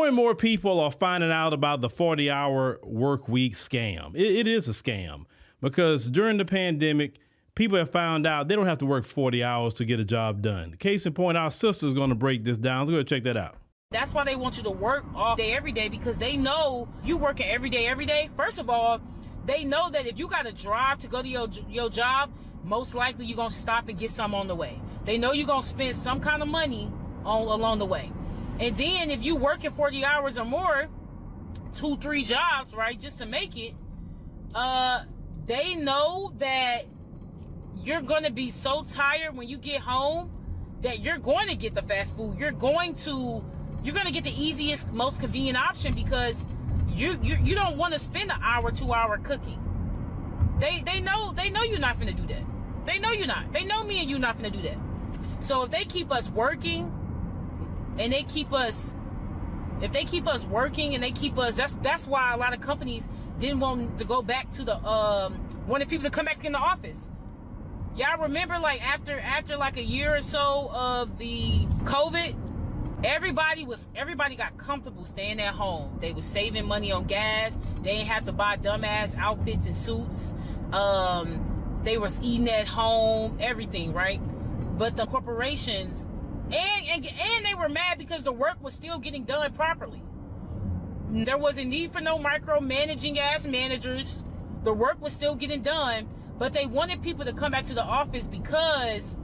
and more people are finding out about the 40-hour work week scam. It is a scam because during the pandemic, people have found out they don't have to work 40 hours to get a job done. Case in point, our sister's going to break this down. Let's go check that out. That's why they want you to work all day, every day, because they know you working every day. First of all, they know that if you got to drive to go to your job, most likely you're going to stop and get some on the way. They know you're going to spend some kind of money along the way. And then if you working 40 hours or more, 2-3 jobs, right, just to make it, they know that you're going to be so tired when you get home that you're going to get the fast food. You're going to get the easiest, most convenient option because you don't want to spend an hour, 2 hour cooking. They know you're not going to do that. They know you're not. They know me and you not going to do that. So if they keep us working and they keep us working and they keep us, that's why a lot of companies didn't want to go back to wanted people to come back in the office. Y'all remember, like after like a year or so of the COVID, everybody got comfortable staying at home. They was saving money on gas. They didn't have to buy dumbass outfits and suits. They was eating at home, everything, right? But the corporations and they were mad because the work was still getting done properly. There wasn't need for no micromanaging ass managers. The work was still getting done. But they wanted people to come back to the office because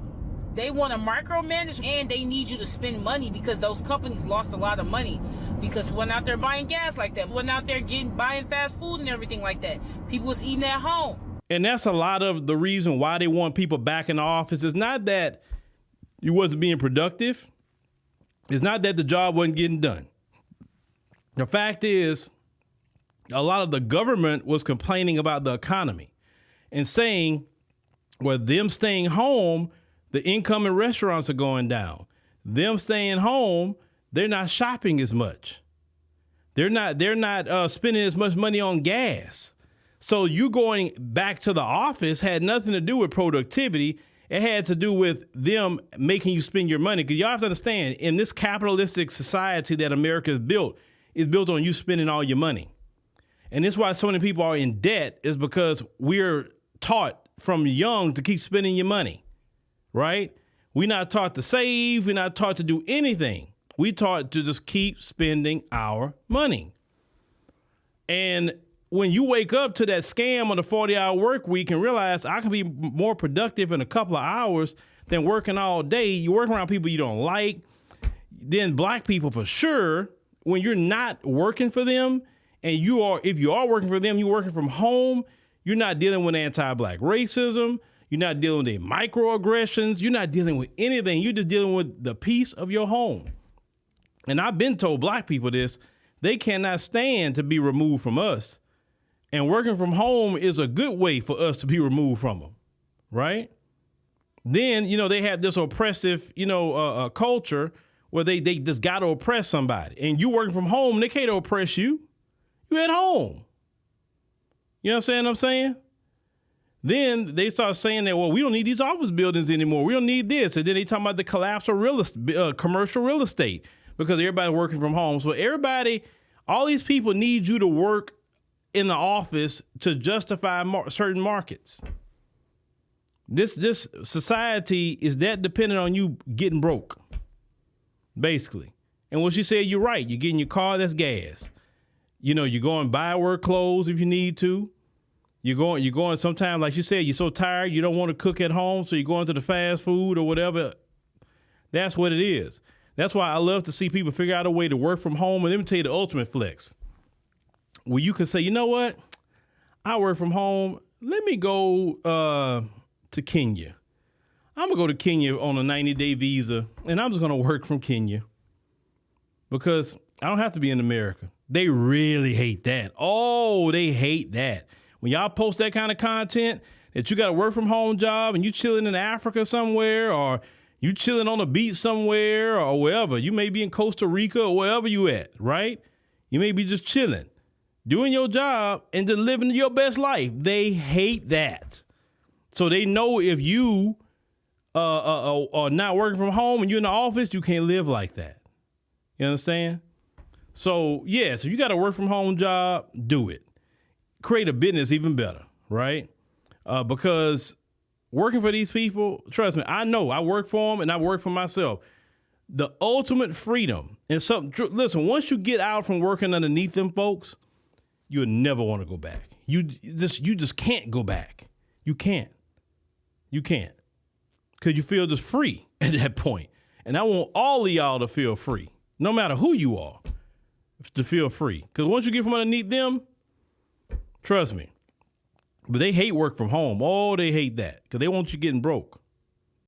they want to micromanage and they need you to spend money because those companies lost a lot of money because wasn't out there buying gas like that. Wasn't out there buying fast food and everything like that. People was eating at home. And that's a lot of the reason why they want people back in the office. It's not that you wasn't being productive. It's not that the job wasn't getting done. The fact is, a lot of the government was complaining about the economy and saying, well, them staying home, the income in restaurants are going down. Them staying home, they're not shopping as much. They're not spending as much money on gas. So you going back to the office had nothing to do with productivity. It had to do with them making you spend your money. Because y'all have to understand, in this capitalistic society that America is built on you spending all your money. And that's why so many people are in debt, is because we're taught from young to keep spending your money, right? We're not taught to save. We're not taught to do anything. We taught to just keep spending our money. And when you wake up to that scam on the 40-hour work week and realize I can be more productive in a couple of hours than working all day, you work around people you don't like, then black people for sure, when you're not working for them, and if you are working for them, you're working from home, you're not dealing with anti-black racism, you're not dealing with microaggressions, you're not dealing with anything, you're just dealing with the peace of your home. And I've been told black people this, they cannot stand to be removed from us. And working from home is a good way for us to be removed from them, right? Then, they have this oppressive, culture where they just got to oppress somebody. And you working from home, they can't oppress you. You at home. You know what I'm saying? Then they start saying that, well, we don't need these office buildings anymore. We don't need this. And then they talking about the collapse of commercial real estate because everybody's working from home. So all these people need you to work in the office to justify certain markets. This society is that dependent on you getting broke, basically. And what you said, you're right. You get in your car, that's gas. You go and buy work clothes if you need to. You're going sometimes, like you said, you're so tired, you don't want to cook at home, so you're going to the fast food or whatever. That's what it is. That's why I love to see people figure out a way to work from home. And let me tell you the ultimate flex. Where you can say, you know what? I work from home. Let me go to Kenya. I'm going to go to Kenya on a 90-day visa, and I'm just going to work from Kenya because I don't have to be in America. They really hate that. Oh, they hate that. When y'all post that kind of content that you got a work from home job and you chilling in Africa somewhere or you chilling on a beach somewhere or wherever. You may be in Costa Rica or wherever you at, right? You may be just chilling, doing your job and just living your best life. They hate that. So they know if you are not working from home and you're in the office, you can't live like that. You understand? So, yeah, so you got a work from home job, do it. Create a business even better, right? Because working for these people, trust me, I know I work for them and I work for myself. The ultimate freedom and something, listen, once you get out from working underneath them folks, you'll never want to go back. You just can't go back. You can't. Because you feel just free at that point. And I want all of y'all to feel free, no matter who you are, to feel free. Because once you get from underneath them, trust me. But they hate work from home. Oh, they hate that because they want you getting broke.